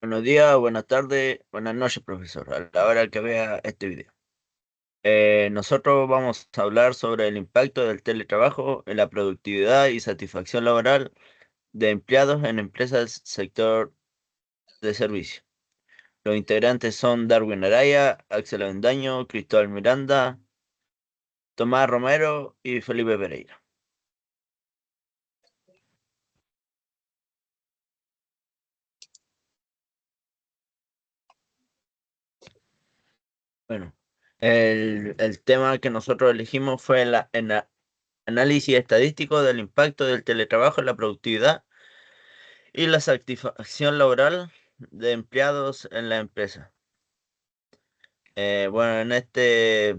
Buenos días, buenas tardes, buenas noches, profesor, a la hora que vea este video. Nosotros vamos a hablar sobre el impacto del teletrabajo en la productividad y satisfacción laboral de empleados en empresas del sector de servicio. Los integrantes son Darwin Araya, Axel Avendaño, Cristóbal Miranda, Tomás Romero y Felipe Pereira. Bueno, el tema que nosotros elegimos fue el análisis estadístico del impacto del teletrabajo en la productividad y la satisfacción laboral de empleados en la empresa. Bueno, en este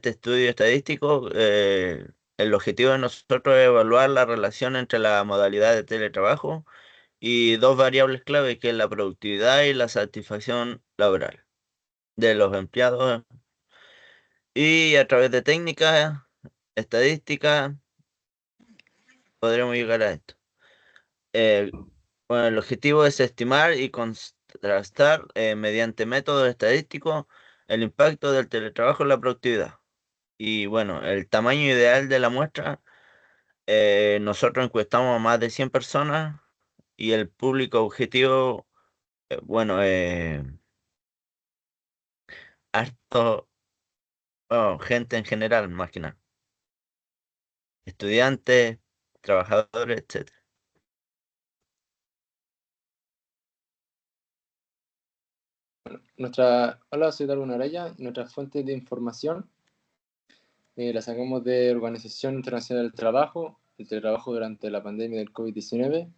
estudio estadístico, el objetivo de nosotros es evaluar la relación entre la modalidad de teletrabajo y dos variables clave, que es la productividad y la satisfacción laboral de los empleados. Y a través de técnicas estadísticas podremos llegar a esto. Eh, Bueno, el objetivo es estimar y contrastar mediante métodos estadísticos el impacto del teletrabajo en la productividad. Y bueno, el tamaño ideal de la muestra, nosotros encuestamos a más de 100 personas y el público objetivo, bueno, harto, bueno, gente en general, más que nada, estudiantes, trabajadores, etcétera. Hola, soy Darwin Araya. Nuestras fuentes de información las sacamos de Organización Internacional del Trabajo, el teletrabajo durante la pandemia del COVID-19,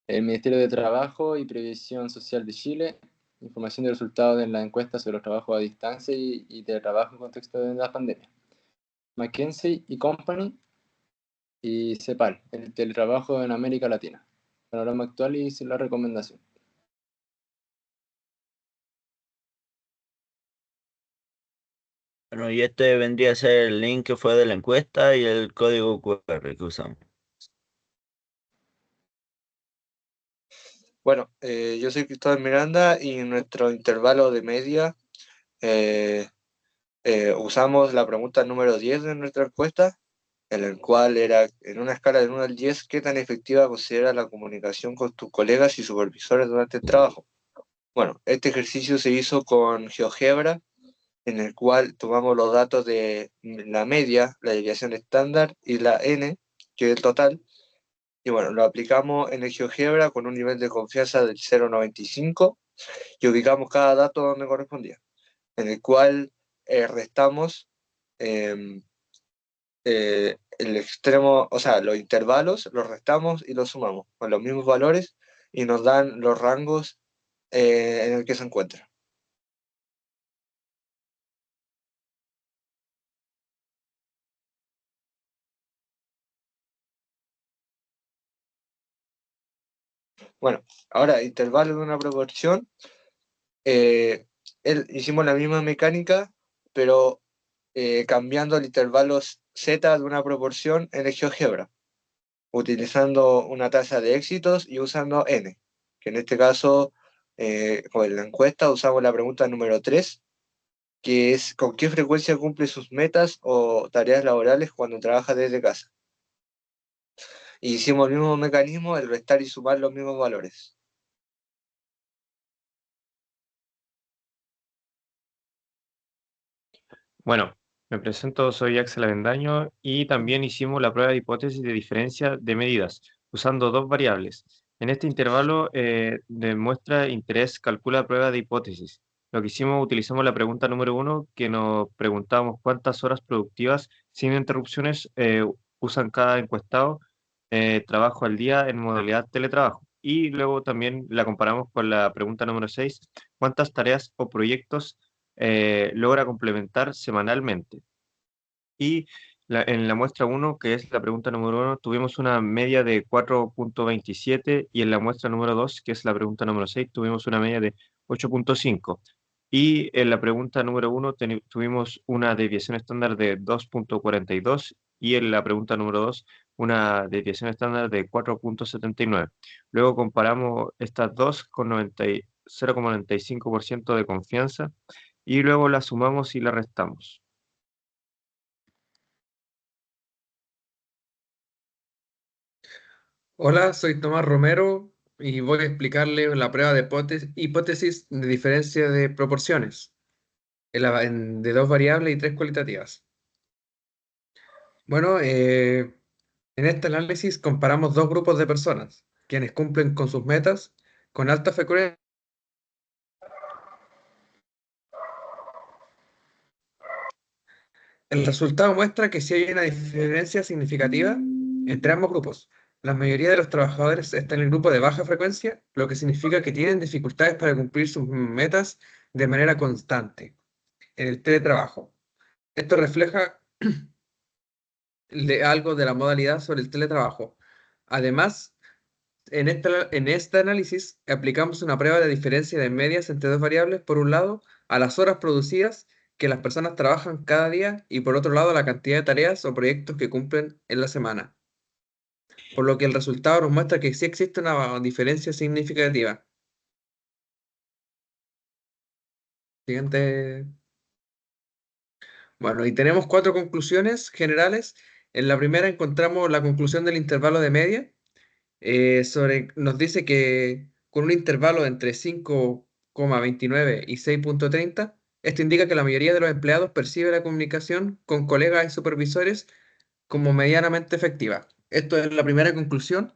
el Ministerio de Trabajo y Previsión Social de Chile, información de resultados de la encuesta sobre los trabajos a distancia y teletrabajo en contexto de la pandemia, McKinsey y Company y CEPAL, el teletrabajo en América Latina, panorama actual y la recomendación. Bueno, y este vendría a ser el link que fue de la encuesta y el código QR que usamos. Bueno, yo soy Cristóbal Miranda y en nuestro intervalo de media usamos la pregunta número 10 de nuestra encuesta, en el cual era, en una escala del 1 al 10, ¿qué tan efectiva considera la comunicación con tus colegas y supervisores durante el trabajo? Bueno, este ejercicio se hizo con GeoGebra, en el cual tomamos los datos de la media, la desviación estándar y la n, que es el total, y bueno, lo aplicamos en el GeoGebra con un nivel de confianza del 0,95 y ubicamos cada dato donde correspondía, en el cual restamos eh, el extremo, o sea, los intervalos los restamos y los sumamos con los mismos valores y nos dan los rangos en el que se encuentra. Bueno, ahora intervalos de una proporción. Hicimos la misma mecánica, pero cambiando el intervalo z de una proporción en el GeoGebra, utilizando una tasa de éxitos y usando n, que en este caso, con la encuesta usamos la pregunta número 3, que es ¿con qué frecuencia cumple sus metas o tareas laborales cuando trabaja desde casa? Y hicimos el mismo mecanismo, el restar y sumar los mismos valores. Bueno, me presento, soy Axel Avendaño y también hicimos la prueba de hipótesis de diferencia de medidas usando dos variables. En este intervalo de muestra interés calcula prueba de hipótesis. Lo que hicimos, utilizamos la pregunta número 1, que nos preguntábamos cuántas horas productivas sin interrupciones usan cada encuestado trabajo al día en modalidad teletrabajo. Y luego también la comparamos con la pregunta número 6, cuántas tareas o proyectos logra complementar semanalmente. Y en la muestra 1, que es la pregunta número 1, tuvimos una media de 4,27 y en la muestra número 2, que es la pregunta número 6, tuvimos una media de 8,5. Y en la pregunta número 1 tuvimos una desviación estándar de 2,42 y en la pregunta número 2 una desviación estándar de 4,79. Luego comparamos estas dos con 0,95% de confianza y luego las sumamos y las restamos. Hola, soy Tomás Romero y voy a explicarle la prueba de hipótesis de diferencia de proporciones de dos variables y tres cualitativas. Bueno, en este análisis comparamos dos grupos de personas, quienes cumplen con sus metas con alta frecuencia. El resultado muestra que sí hay una diferencia significativa entre ambos grupos. La mayoría de los trabajadores está en el grupo de baja frecuencia, lo que significa que tienen dificultades para cumplir sus metas de manera constante en el teletrabajo. Esto refleja algo de la modalidad sobre el teletrabajo. Además, en este análisis aplicamos una prueba de diferencia de medias entre dos variables, por un lado, a las horas producidas que las personas trabajan cada día y por otro lado, a la cantidad de tareas o proyectos que cumplen en la semana. Por lo que el resultado nos muestra que sí existe una diferencia significativa. Siguiente. Bueno, y tenemos cuatro conclusiones generales. En la primera encontramos la conclusión del intervalo de media. Nos dice que con un intervalo entre 5,29 y 6,30, esto indica que la mayoría de los empleados percibe la comunicación con colegas y supervisores como medianamente efectiva. Esto es la primera conclusión.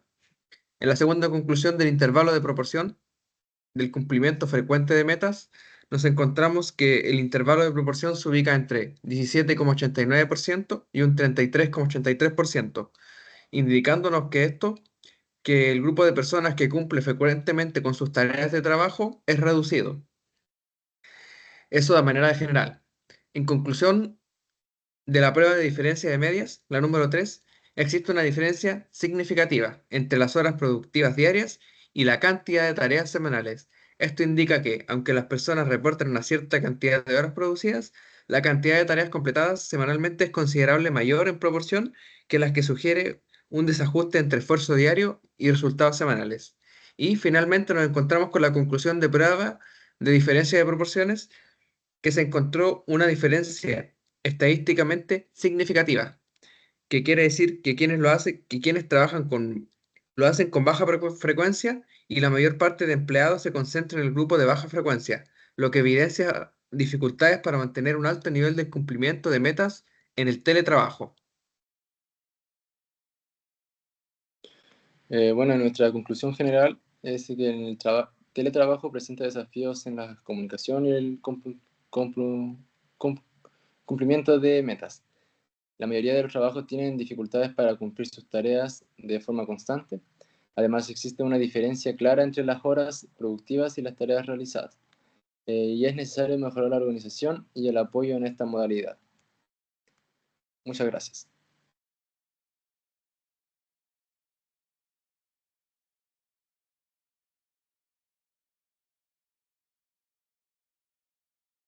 En la segunda conclusión del intervalo de proporción del cumplimiento frecuente de metas, nos encontramos que el intervalo de proporción se ubica entre 17,89% y un 33,83%, indicándonos que el grupo de personas que cumple frecuentemente con sus tareas de trabajo es reducido. Eso de manera general. En conclusión de la prueba de diferencia de medias, la número 3, existe una diferencia significativa entre las horas productivas diarias y la cantidad de tareas semanales. Esto indica que, aunque las personas reportan una cierta cantidad de horas producidas, la cantidad de tareas completadas semanalmente es considerable mayor en proporción que las que sugiere un desajuste entre esfuerzo diario y resultados semanales. Y finalmente nos encontramos con la conclusión de prueba de diferencia de proporciones, que se encontró una diferencia estadísticamente significativa, que quiere decir que quienes trabajan lo hacen con baja frecuencia y la mayor parte de empleados se concentra en el grupo de baja frecuencia, lo que evidencia dificultades para mantener un alto nivel de cumplimiento de metas en el teletrabajo. Bueno, nuestra conclusión general es que en el teletrabajo presenta desafíos en la comunicación y el cumplimiento de metas. La mayoría de los trabajos tienen dificultades para cumplir sus tareas de forma constante. Además, existe una diferencia clara entre las horas productivas y las tareas realizadas. Y es necesario mejorar la organización y el apoyo en esta modalidad. Muchas gracias.